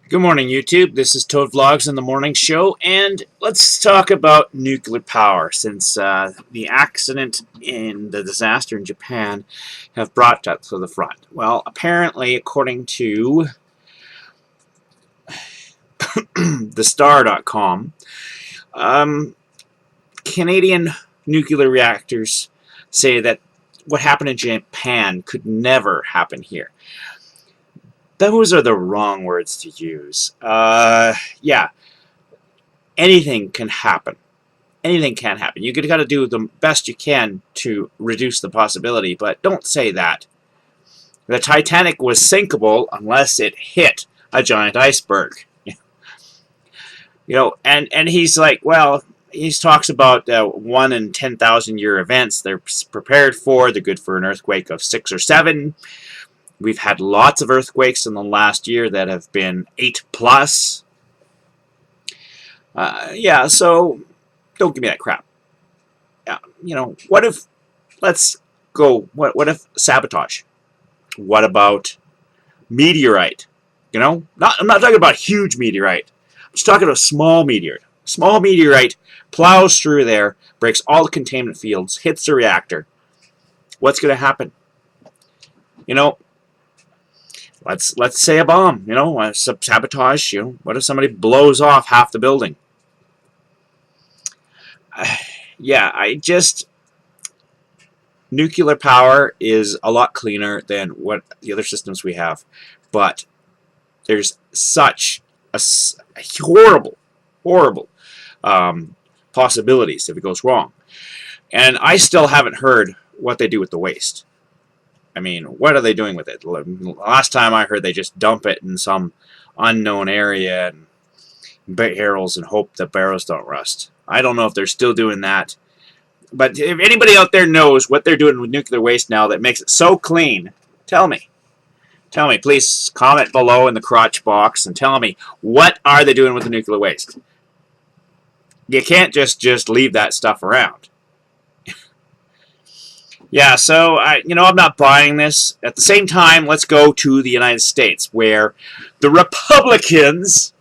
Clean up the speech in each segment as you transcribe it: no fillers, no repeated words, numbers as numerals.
Good morning, YouTube. This is Toad Vlogs in the Morning Show, and let's talk about nuclear power, since the accident and the disaster in Japan have brought that to the front. Well, apparently, according to thestar.com, Canadian nuclear reactors say that what happened in Japan could never happen here. Those are the wrong words to use. Yeah, anything can happen. Anything can happen. You got to do the best you can to reduce the possibility, but don't say that. The Titanic was sinkable unless it hit a giant iceberg. And he's like, well, he talks about 1 in 10,000 year events they're prepared for. They're good for an earthquake of 6 or 7. We've had lots of earthquakes in the last year that have been 8+. Yeah, so don't give me that crap. What if, let's go, what if sabotage? What about meteorite? I'm not talking about huge meteorite. I'm just talking about small meteorite. Small meteorite plows through there, breaks all the containment fields, hits the reactor. What's going to happen? Let's say a bomb, sabotage, what if somebody blows off half the building? Nuclear power is a lot cleaner than what the other systems we have, but there's such a horrible possibilities if it goes wrong. And I still haven't heard what they do with the waste. I mean, what are they doing with it? Last time I heard they just dump it in some unknown area and barrels and hope the barrels don't rust. I don't know if they're still doing that. But if anybody out there knows what they're doing with nuclear waste now that makes it so clean, tell me. Tell me, please comment below in the crotch box and tell me, what are they doing with the nuclear waste? You can't just leave that stuff around. Yeah, so I'm not buying this. At the same time, let's go to the United States, where the Republicans,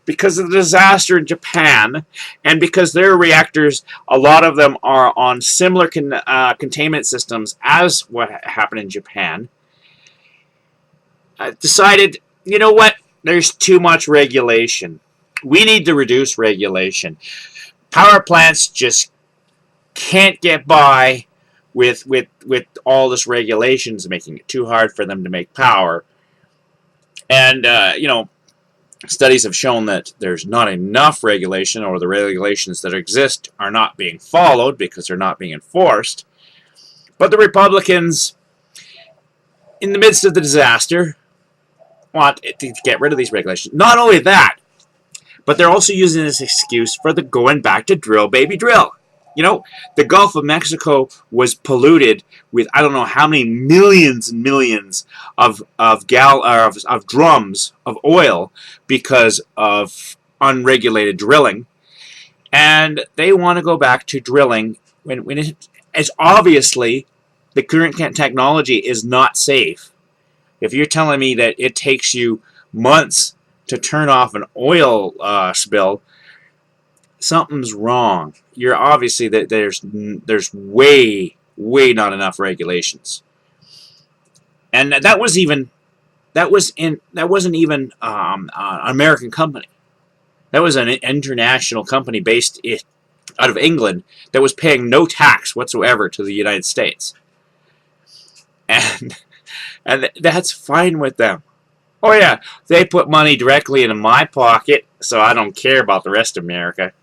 because of the disaster in Japan, and because their reactors, a lot of them are on similar containment systems as what happened in Japan, decided, you know what, there's too much regulation. We need to reduce regulation. Power plants just can't get by with all this regulations, making it too hard for them to make power. And studies have shown that there's not enough regulation, or the regulations that exist are not being followed because they're not being enforced. But the Republicans, in the midst of the disaster, want to get rid of these regulations. Not only that, but they're also using this excuse for the going back to drill, baby, drill. The Gulf of Mexico was polluted with I don't know how many millions and millions of drums of oil because of unregulated drilling, and they want to go back to drilling when it's obviously the current technology is not safe. If you're telling me that it takes you months to turn off an oil spill, something's wrong. You're obviously that there's way not enough regulations, and that wasn't even an American company. That was an international company based out of England that was paying no tax whatsoever to the United States, and that's fine with them. Oh yeah, they put money directly into my pocket, so I don't care about the rest of America.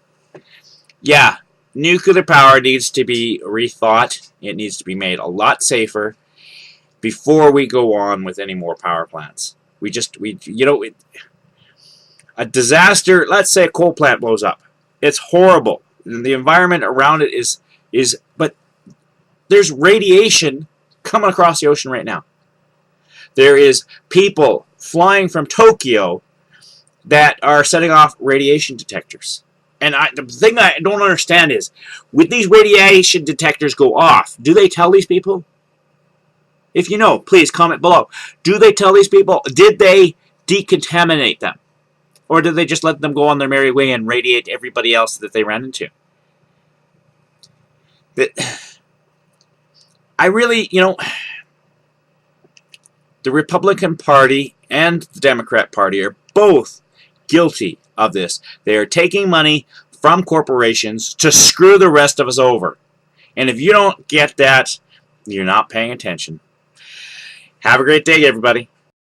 Yeah, nuclear power needs to be rethought. It needs to be made a lot safer before we go on with any more power plants. A disaster, let's say a coal plant blows up. It's horrible. And the environment around it but there's radiation coming across the ocean right now. There is people flying from Tokyo that are setting off radiation detectors. And the thing I don't understand is, when these radiation detectors go off, do they tell these people? If you know, please comment below. Do they tell these people? Did they decontaminate them? Or do they just let them go on their merry way and radiate everybody else that they run into? I really, the Republican Party and the Democrat Party are both guilty of this. They are taking money from corporations to screw the rest of us over. And if you don't get that, you're not paying attention. Have a great day, everybody.